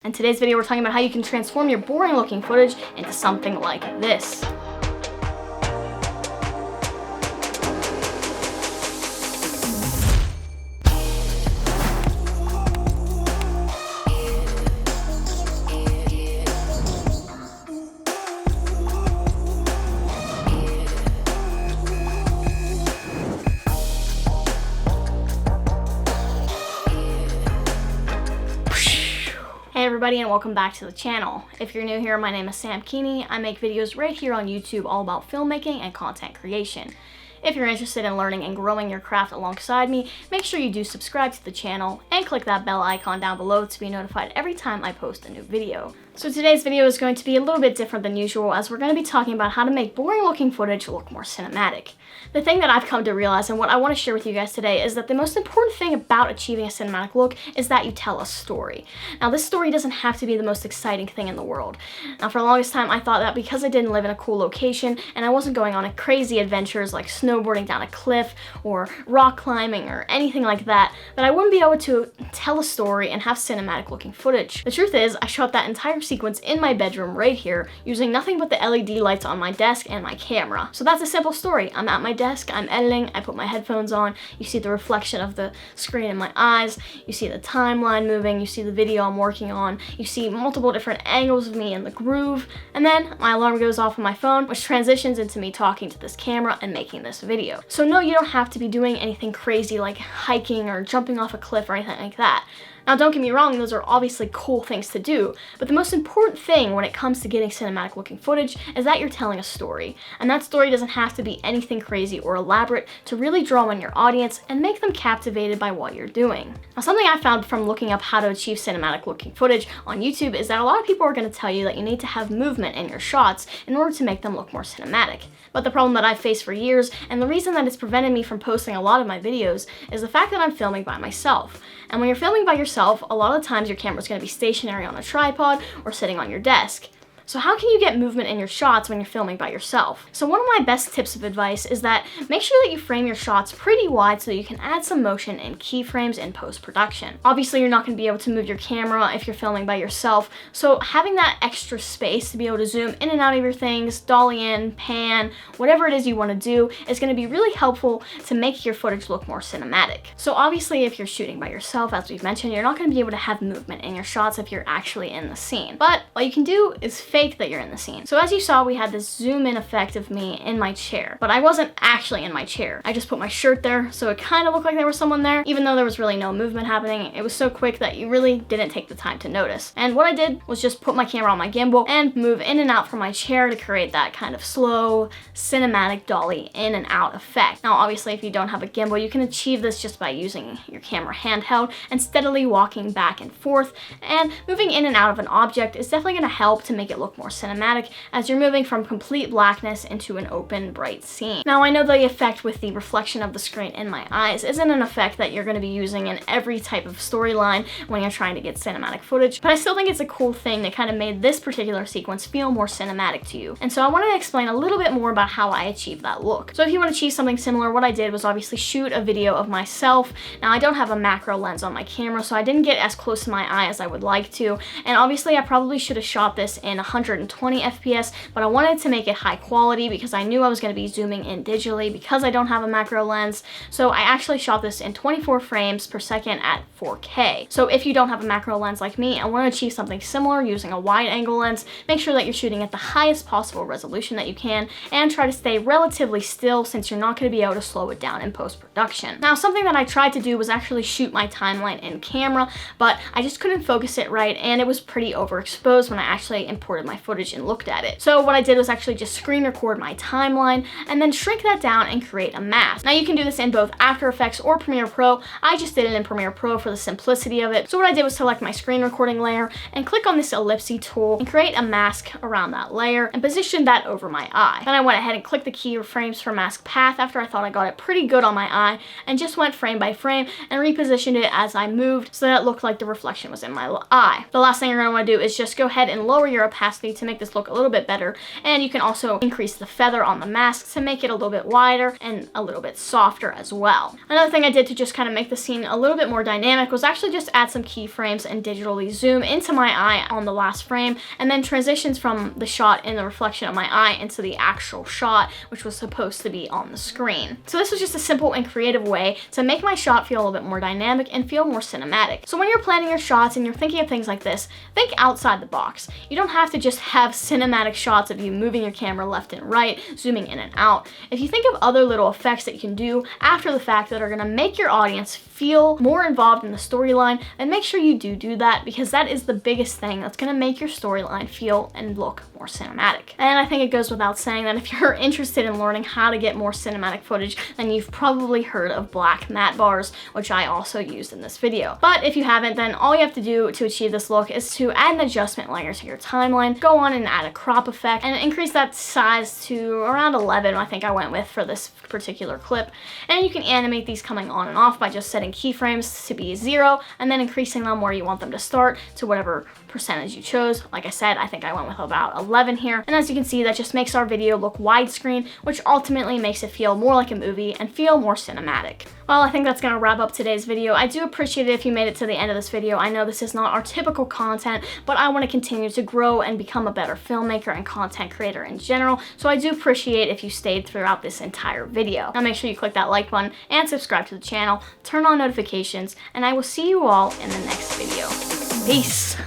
In today's video, we're talking about how you can transform your boring looking footage into something like this. Hey everybody, and welcome back to the channel. If you're new here, my name is Sam Keeney. I make videos right here on YouTube all about filmmaking and content creation. If you're interested in learning and growing your craft alongside me, make sure you do subscribe to the channel and click that bell icon down below to be notified every time I post a new video. So today's video is going to be a little bit different than usual, as we're going to be talking about how to make boring looking footage look more cinematic. The thing that I've come to realize and what I want to share with you guys today is that the most important thing about achieving a cinematic look is that you tell a story. Now, this story doesn't have to be the most exciting thing in the world. Now, for the longest time, I thought that because I didn't live in a cool location and I wasn't going on a crazy adventures like snowboarding down a cliff or rock climbing or anything like that, that I wouldn't be able to tell a story and have cinematic looking footage. The truth is, I shot that entire sequence in my bedroom right here using nothing but the LED lights on my desk and my camera. So that's a simple story. I'm at my desk, I'm editing, I put my headphones on, you see the reflection of the screen in my eyes, you see the timeline moving, you see the video I'm working on, you see multiple different angles of me in the groove, and then my alarm goes off on my phone, which transitions into me talking to this camera and making this video. So no, you don't have to be doing anything crazy like hiking or jumping off a cliff or anything like that. Now, don't get me wrong, those are obviously cool things to do, but the most important thing when it comes to getting cinematic looking footage is that you're telling a story. And that story doesn't have to be anything crazy or elaborate to really draw in your audience and make them captivated by what you're doing. Now, something I found from looking up how to achieve cinematic looking footage on YouTube is that a lot of people are going to tell you that you need to have movement in your shots in order to make them look more cinematic. But the problem that I've faced for years, and the reason that it's prevented me from posting a lot of my videos, is the fact that I'm filming by myself. And when you're filming by yourself, a lot of times your camera's going to be stationary on a tripod or sitting on your desk. So how can you get movement in your shots when you're filming by yourself? So one of my best tips of advice is that make sure that you frame your shots pretty wide so you can add some motion and keyframes in post-production. Obviously, you're not going to be able to move your camera if you're filming by yourself, so having that extra space to be able to zoom in and out of your things, dolly in, pan, whatever it is you want to do is going to be really helpful to make your footage look more cinematic. So obviously, if you're shooting by yourself, as we've mentioned, you're not going to be able to have movement in your shots if you're actually in the scene. But what you can do is fake that you're in the scene. So as you saw, we had this zoom in effect of me in my chair, but I wasn't actually in my chair. I just put my shirt there, so it kind of looked like there was someone there, even though there was really no movement happening. It was so quick that you really didn't take the time to notice. And what I did was just put my camera on my gimbal and move in and out from my chair to create that kind of slow, cinematic dolly in and out effect. Now, obviously, if you don't have a gimbal, you can achieve this just by using your camera handheld and steadily walking back and forth, and moving in and out of an object is definitely going to help to make it look more cinematic as you're moving from complete blackness into an open, bright scene. Now, I know the effect with the reflection of the screen in my eyes isn't an effect that you're going to be using in every type of storyline when you're trying to get cinematic footage, but I still think it's a cool thing that kind of made this particular sequence feel more cinematic to you. And so I wanted to explain a little bit more about how I achieved that look. So if you want to achieve something similar, what I did was obviously shoot a video of myself. Now, I don't have a macro lens on my camera, so I didn't get as close to my eye as I would like to, and obviously I probably should have shot this in 120 FPS, but I wanted to make it high quality because I knew I was going to be zooming in digitally because I don't have a macro lens. So I actually shot this in 24 frames per second at 4K. So if you don't have a macro lens like me and want to achieve something similar using a wide angle lens, make sure that you're shooting at the highest possible resolution that you can and try to stay relatively still since you're not going to be able to slow it down in post-production. Now, something that I tried to do was actually shoot my timeline in camera, but I just couldn't focus it right and it was pretty overexposed when I actually imported my footage and looked at it. So what I did was actually just screen record my timeline and then shrink that down and create a mask. Now, you can do this in both After Effects or Premiere Pro. I just did it in Premiere Pro for the simplicity of it. So what I did was select my screen recording layer and click on this ellipse tool and create a mask around that layer and position that over my eye. Then I went ahead and clicked the keyframes for mask path after I thought I got it pretty good on my eye and just went frame by frame and repositioned it as I moved so that it looked like the reflection was in my eye. The last thing you're going to want to do is just go ahead and lower your opacity opacity to make this look a little bit better. And you can also increase the feather on the mask to make it a little bit wider and a little bit softer as well. Another thing I did to just kind of make the scene a little bit more dynamic was actually just add some keyframes and digitally zoom into my eye on the last frame, and then transitions from the shot in the reflection of my eye into the actual shot, which was supposed to be on the screen. So this was just a simple and creative way to make my shot feel a little bit more dynamic and feel more cinematic. So when you're planning your shots and you're thinking of things like this, think outside the box. You don't have to just have cinematic shots of you moving your camera left and right, zooming in and out. If you think of other little effects that you can do after the fact that are going to make your audience feel more involved in the storyline, then make sure you do that, because that is the biggest thing that's going to make your storyline feel and look more cinematic. And I think it goes without saying that if you're interested in learning how to get more cinematic footage, then you've probably heard of black matte bars, which I also used in this video. But if you haven't, then all you have to do to achieve this look is to add an adjustment layer to your timeline, go on and add a crop effect, and increase that size to around 11, I think I went with for this particular clip. And you can animate these coming on and off by just setting keyframes to be 0, and then increasing them where you want them to start to whatever percentage you chose. Like I said, I think I went with about 11 here. And as you can see, that just makes our video look widescreen, which ultimately makes it feel more like a movie and feel more cinematic. Well, I think that's going to wrap up today's video. I do appreciate it if you made it to the end of this video. I know this is not our typical content, but I want to continue to grow and become a better filmmaker and content creator in general, so I do appreciate if you stayed throughout this entire video. Now make sure you click that like button and subscribe to the channel, turn on notifications, and I will see you all in the next video. Peace!